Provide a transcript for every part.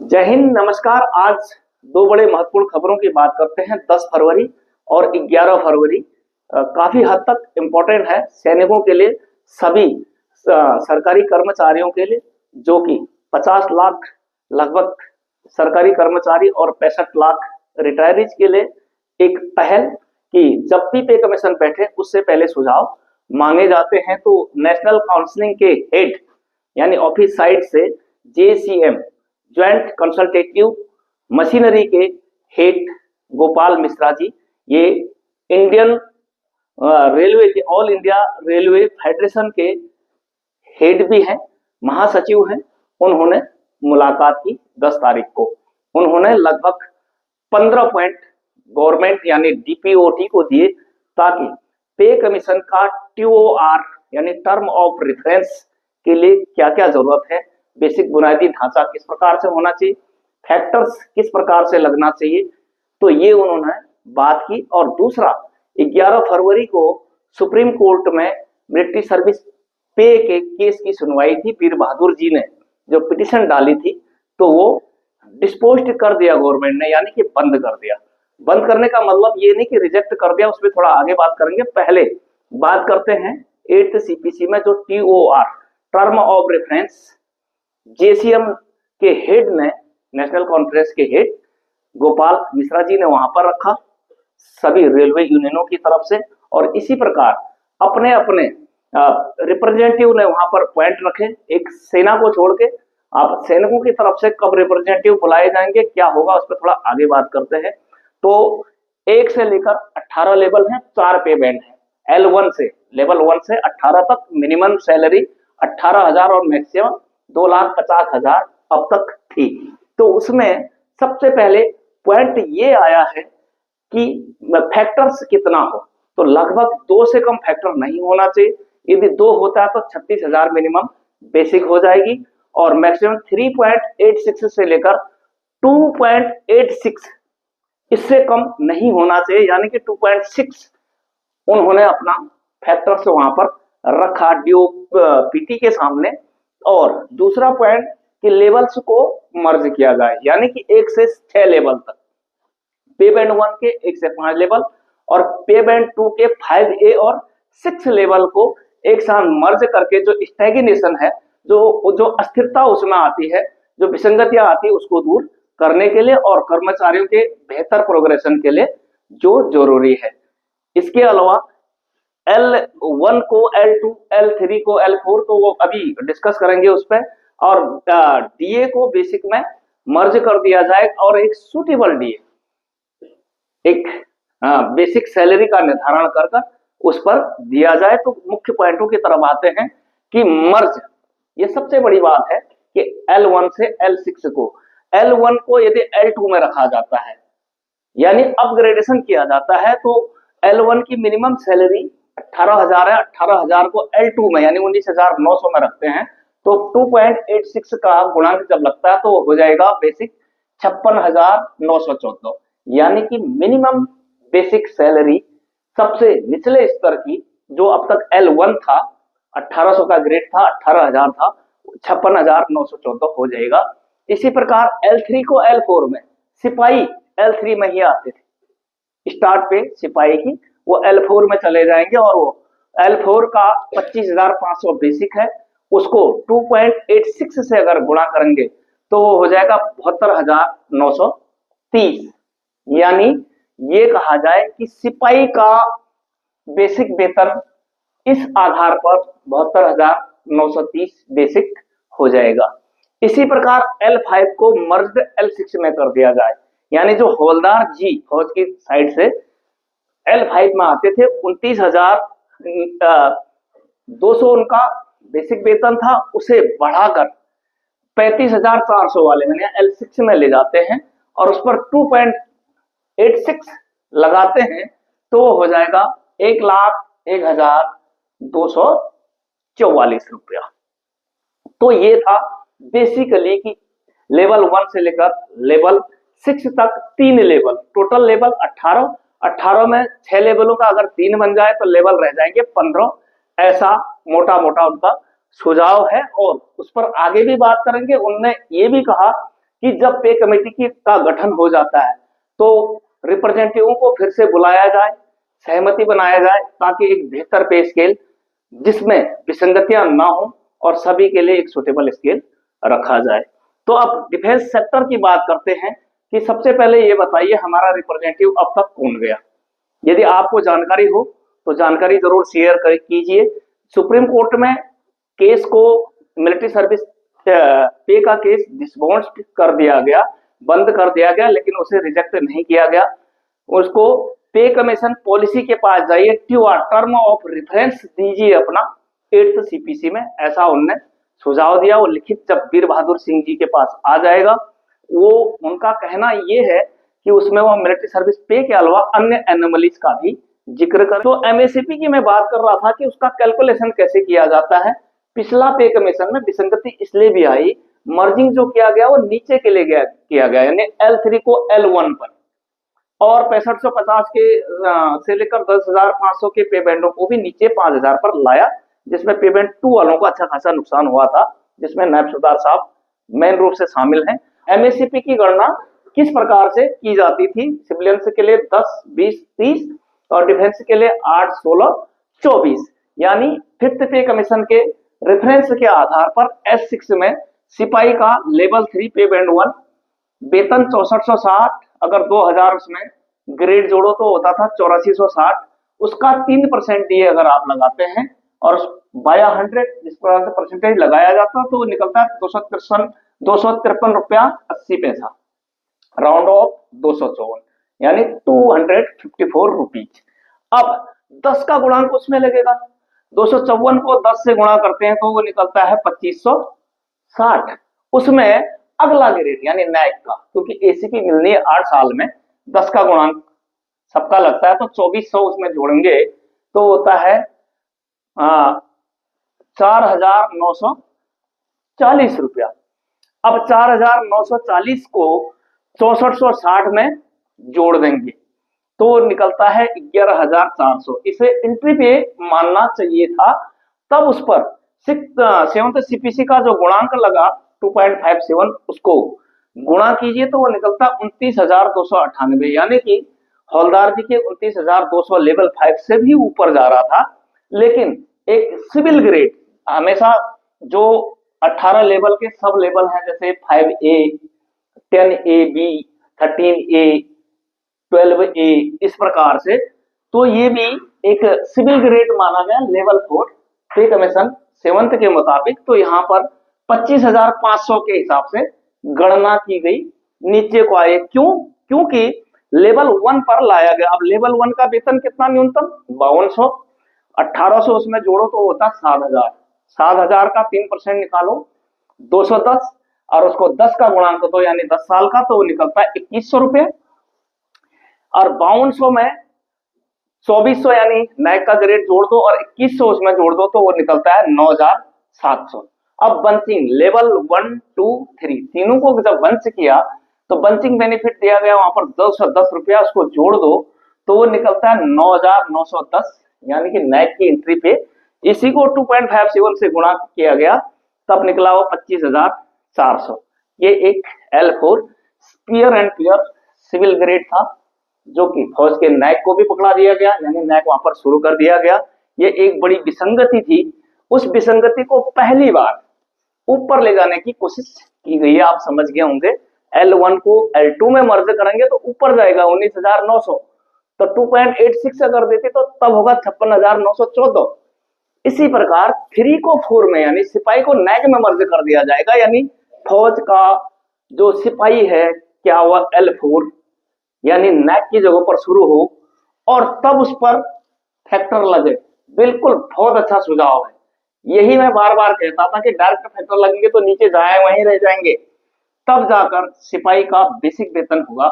जय हिंद, नमस्कार। आज दो बड़े महत्वपूर्ण खबरों की बात करते हैं। 10 फरवरी और 11 फरवरी काफी हद तक इम्पोर्टेंट है सैनिकों के लिए, सभी सरकारी कर्मचारियों के लिए, जो कि 50 लाख लगभग सरकारी कर्मचारी और 65 लाख रिटायरीज के लिए एक पहल कि जब भी पे कमीशन बैठे उससे पहले सुझाव मांगे जाते हैं। तो नेशनल काउंसलिंग के हेड यानी ऑफिस साइड से जेसीएम ज्वाइंट कंसल्टेटिव मशीनरी के हेड गोपाल मिश्रा जी, ये इंडियन रेलवे के ऑल इंडिया रेलवे फेडरेशन के हेड भी हैं, महासचिव हैं। उन्होंने मुलाकात की 10 तारीख को। उन्होंने लगभग 15 पॉइंट गवर्नमेंट यानी डीपीओटी को दिए ताकि पे कमीशन का टीओआर यानी टर्म ऑफ रेफरेंस के लिए क्या क्या जरूरत है, बेसिक बुनियादी ढांचा किस प्रकार से होना चाहिए, फैक्टर्स किस प्रकार से लगना चाहिए, तो ये उन्होंने बात की। और दूसरा, 11 फरवरी को सुप्रीम कोर्ट में मिलिट्री सर्विस पे के केस की सुनवाई थी। वीर बहादुर जी ने जो पिटिशन डाली थी तो वो डिस्पोज्ड कर दिया गवर्नमेंट ने, यानी कि बंद कर दिया। बंद करने का मतलब ये नहीं कि रिजेक्ट कर दिया, उसमें थोड़ा आगे बात करेंगे। पहले बात करते हैं 8th सीपीसी में जो TOR term of reference JCM के हेड ने, नेशनल कॉन्फ्रेंस के हेड गोपाल मिश्रा जी ने वहां पर रखा सभी रेलवे यूनियनों की तरफ से, और इसी प्रकार अपने अपने रिप्रेजेंटेटिव ने वहां पर पॉइंट रखे। एक सेना को छोड़ के आप सैनिकों की तरफ से कब रिप्रेजेंटेटिव बुलाए जाएंगे, क्या होगा, उस पर थोड़ा आगे बात करते हैं। तो 1 से लेकर 18 लेवल है, 4 पे बैंड है। L1 से लेवल 1 से 18 तक मिनिमम सैलरी 18,000 और मैक्सिमम 2,50,000 अब तक थी। तो उसमें सबसे पहले पॉइंट ये आया है कि फैक्टर्स कितना हो, तो लगभग 2 से कम फैक्टर नहीं होना चाहिए। यदि 2 होता है तो 36,000 मिनिमम बेसिक हो जाएगी, और मैक्सिमम 3.86 से लेकर 2.86 इससे कम नहीं होना चाहिए, यानी कि 2.6 उन्होंने अपना फैक्टर से वहां पर रखा डीओपीटी के सामने। और दूसरा पॉइंट कि लेवल्स को मर्ज किया जाए, यानी कि 1 से 6 लेवल तक, पे बैंड 1 के 1 से 5 लेवल और पे बैंड 2 के 5A और 6 लेवल को एक साथ मर्ज करके जो स्टैग्नेशन है, जो अस्थिरता उसमें आती है, जो विसंगतियां आती है, उसको दूर करने के लिए और कर्मचारियों के बेहतर प्रोग्रेशन के लिए जो जरूरी है। इसके अलावा L1 को L2, L3 को L4 तो वो अभी डिस्कस करेंगे उस पर, और डीए को बेसिक में मर्ज कर दिया जाए और एक सुटेबल डीए, एक बेसिक सैलरी का निर्धारण कर उस पर दिया जाए। तो मुख्य पॉइंटों की तरफ आते हैं कि मर्ज, ये सबसे बड़ी बात है कि L1 से L6 को, L1 को यदि L2 में रखा जाता है यानी अपग्रेडेशन किया जाता है, तो L1 की मिनिमम सैलरी 18,000 है, 18,000 को L2 में यानी 19,900 में रखते हैं, तो 2.86 का गुणांक जब लगता है तो हो जाएगा बेसिक 56,914, यानी कि मिनिमम बेसिक सैलरी सबसे निचले स्तर की, जो अब तक L1 था, 1800 का ग्रेड था, 18,000 था, 56,914 हो जाएगा। इसी प्रकार L3 को L4 में, सिपाही L3 में ही आते थे, स्टार्ट पे सिपाही की, वो L4 में चले जाएंगे, और वो L4 का 25,500 बेसिक है, उसको 2.86 से अगर गुणा करेंगे तो वो हो जाएगा 72,930, यानी ये कहा जाए कि सिपाही का बेसिक वेतन इस आधार पर 72,930 बेसिक हो जाएगा। इसी प्रकार L5 को मर्ज L6 में कर दिया जाए, यानी जो हवलदार जी फौज की साइड से L5 में आते थे, 29,200 उनका बेसिक वेतन था, उसे बढ़ाकर 35,400 वाले में L6 में ले जाते हैं और उस पर 2.86 लगाते हैं, तो हो जाएगा 1,01,244 रुपया। तो ये था बेसिकली कि लेवल 1 से लेकर लेवल 6 तक 3 लेवल, टोटल लेवल 18 में 6 लेवलों का अगर 3 बन जाए तो लेवल रह जाएंगे 15, ऐसा मोटा मोटा उनका सुझाव है। और उस पर आगे भी बात करेंगे। उनने ये भी कहा कि जब पे कमेटी का गठन हो जाता है तो रिप्रेजेंटेटिवों को फिर से बुलाया जाए, सहमति बनाया जाए, ताकि एक बेहतर पे स्केल जिसमें विसंगतियां ना हो और सभी के लिए एक सुटेबल स्केल रखा जाए। तो अब डिफेंस सेक्टर की बात करते हैं कि सबसे पहले ये बताइए हमारा रिप्रेजेंटेटिव अब तक कौन गया। यदि आपको जानकारी हो तो जानकारी जरूर शेयर कीजिए। सुप्रीम कोर्ट में केस को मिलिट्री सर्विस पे का केस डिसबॉन्ड कर दिया गया, बंद कर दिया गया, लेकिन उसे रिजेक्ट नहीं किया गया। उसको पे कमीशन पॉलिसी के पास जाइए, टर्म ऑफ रेफरेंस दीजिए अपना 8th सीपीसी में, ऐसा उनने सुझाव दिया। वो लिखित जब वीर बहादुर सिंह जी के पास आ जाएगा, वो उनका कहना ये है कि उसमें वो मिलिट्री सर्विस पे के अलावा अन्य एनोमलीज का भी जिक्र कर। तो एमएसपी की मैं बात कर रहा था कि उसका कैलकुलेशन कैसे किया जाता है। पिछला पे कमीशन में विसंगति इसलिए भी आई, मर्जिंग जो किया गया वो नीचे के लिए किया गया, यानी L3 को L1 पर, और 6550 के से लेकर 10,500 के पे बैंडों को भी नीचे 5000 पर लाया, जिसमें पे बैंड 2 वालों को अच्छा खासा नुकसान हुआ था, जिसमें नायब सूबेदार साहब मेन रूप से शामिल हैं। एमएससीपी की गणना किस प्रकार से की जाती थी? सिविलियंस के लिए 10, 20, 30 और डिफेंस के लिए 8, 16, 24, यानी 5th पे कमीशन के रेफरेंस के आधार पर S6 में सिपाही का लेवल 3 पे बैंड 1 वेतन 6460, अगर 2000 उसमें ग्रेड जोड़ो तो होता था 8460, उसका 3% डीए अगर आप लगाते हैं और बाया 100 जिस प्रकार से परसेंटेज लगाया जाता है तो निकलता है 253 रुपया 80 पैसा, राउंड ऑफ 254, यानी 254 रुपीज। अब 10 का गुणांक उसमें लगेगा, 254 को 10 से गुणा करते हैं तो वो निकलता है 2560। उसमें अगला ग्रेड यानी नैक का, क्योंकि एसीपी मिलनी है 8 साल में, 10 का गुणांक सबका लगता है तो 2400 उसमें जोड़ेंगे तो होता है 4940 रुपया। अब 4940 को 6460 में जोड़ देंगे तो निकलता है 11400। इसे एंट्री पे मानना चाहिए था, तब उस पर 7th सीपीसी का जो गुणांक लगा 2.57 उसको गुणा कीजिए तो वो निकलता 29,298, यानी कि हौलदार जी के 29,200 लेवल 5 से भी ऊपर जा रहा था। लेकिन एक सिविल ग्रेड हमेशा जो 18 लेवल के सब लेवल हैं, जैसे 5A, 10AB, 13A, 12A, इस प्रकार से, तो ये भी एक सिविल ग्रेड माना गया लेवल 4 पे कमीशन 7th के मुताबिक। तो यहाँ पर 25,500 के हिसाब से गणना की गई, नीचे को आए। क्यों? क्योंकि लेवल 1 पर लाया गया। अब लेवल 1 का वेतन कितना न्यूनतम? 5200, 1800 उसमें जोड़ो तो होता 7000, 7000 का 3% निकालो 210, और उसको 10 का गुणांक दो यानी 10 साल का, तो वो निकलता है 2100 रुपये। और 5200 में 2400 यानी नैक का ग्रेड जोड़ दो और 2100 उसमें जोड़ दो तो वो निकलता है 9700। अब बंचिंग लेवल 1, 2, 3 तीनों को जब बंच किया तो बंचिंग बेनिफिट दिया गया वहां पर 210 रुपया, उसको जोड़ दो तो वो निकलता है 9910, यानी कि नैक की एंट्री पे इसी को 2.57 से गुणा किया गया तब निकला वो 25,400। ये एक L4 spear and pier civil grade था, जो कि फौज के नैक को भी पकड़ा दिया गया, यानी नैक वहां पर शुरू कर दिया गया। ये एक बड़ी विसंगति थी, उस विसंगति को पहली बार ऊपर ले जाने की कोशिश की गई है। आप समझ गए होंगे, L1 को L2 में मर्ज करेंगे तो ऊपर जाएगा 19,900, तो 2.86 अगर देते तो तब होगा 56,914। इसी प्रकार 3 को 4 में यानी सिपाही को नैक में मर्ज कर दिया जाएगा, यानी फौज का जो सिपाही है क्या हुआ L4 यानी नैक की जगह पर शुरू हो और तब उस पर फैक्टर लगे। बिल्कुल बहुत अच्छा सुझाव है, यही मैं बार बार कहता था कि डायरेक्ट फैक्टर लगेंगे तो नीचे जाए वहीं रह जाएंगे, तब जाकर सिपाही का बेसिक वेतन होगा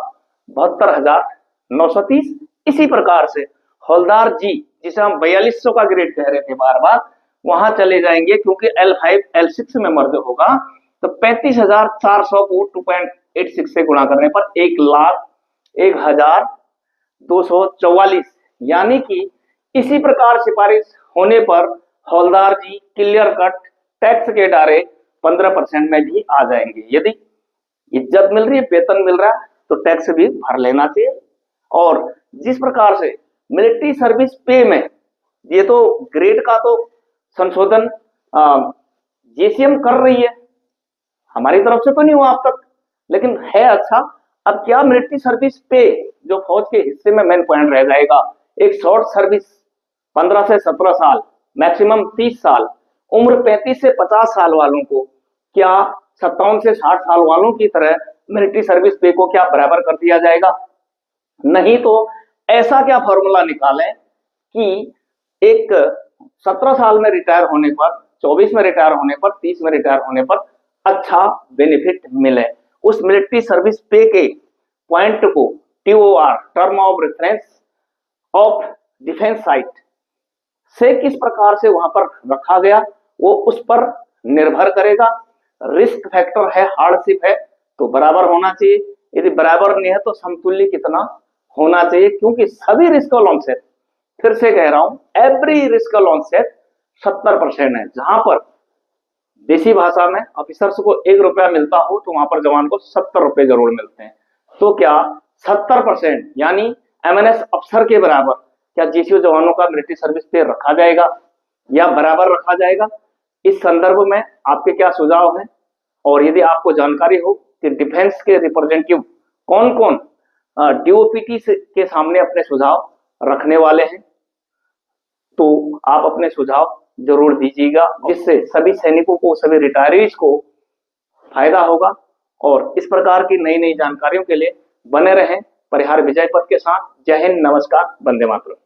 72,930। इसी प्रकार से हौलदार जी, जिसे हम 4200 का ग्रेड कह रहे थे बार बार, वहां चले जाएंगे क्योंकि L5 L6 में मर्ज होगा तो 35,400 को 2.86 से गुणा करने पर 1,01,244, यानी कि इसी प्रकार सिफारिश होने पर हौलदार जी क्लियर कट टैक्स के डारे 15% में भी आ जाएंगे। यदि इज्जत मिल रही है, वेतन मिल रहा है, तो टैक्स भी भर लेना चाहिए। और जिस प्रकार से मिलिट्री सर्विस पे में, ये तो ग्रेड का तो संशोधन जेसीएम कर रही है, हमारी तरफ से तो नहीं हुआ अब तक, लेकिन है अच्छा। अब क्या मिलिट्री सर्विस पे जो फौज के हिस्से में मेन पॉइंट रह जाएगा, एक शॉर्ट सर्विस 15 से 17 साल, मैक्सिमम 30 साल, उम्र 35 से 50 साल वालों को क्या 57 से 60 साल वालों की तरह मिलिट्री सर्विस पे को क्या बराबर कर दिया जाएगा? नहीं तो ऐसा क्या फॉर्मूला निकालें कि एक 17 साल में रिटायर होने पर, 24 में रिटायर होने पर, 30 में रिटायर होने पर अच्छा बेनिफिट मिले। उस मिलिट्री सर्विस पे के पॉइंट को TOR, term of reference of defence site से किस प्रकार से वहां पर रखा गया, वो उस पर निर्भर करेगा। रिस्क फैक्टर है, हार्डशिप है, तो बराबर होना चाहिए। यदि बराबर नहीं है तो समतुल्य कितना होना चाहिए, क्योंकि सभी रिस्क अलाउंसेस, फिर से कह रहा हूं, एवरी रिस्क अलाउंसेस 70% है। जहां पर देसी भाषा में ऑफिसर्स को 1 रुपया मिलता हो, तो वहां पर जवान को 70 रुपए जरूर मिलते हैं। तो क्या 70% यानी एमएनएस अफसर के बराबर क्या जीसीओ जवानों का मिलिट्री सर्विस पे रखा जाएगा या बराबर रखा जाएगा? इस संदर्भ में आपके क्या सुझाव हैं? और यदि आपको जानकारी हो कि डिफेंस के रिप्रेजेंटेटिव कौन कौन डीओपीटी के सामने अपने सुझाव रखने वाले हैं, तो आप अपने सुझाव जरूर दीजिएगा, जिससे सभी सैनिकों को, सभी रिटायरीज को फायदा होगा। और इस प्रकार की नई नई जानकारियों के लिए बने रहें परिहार विजय पथ के साथ। जय हिंद, नमस्कार, वंदे मातरम।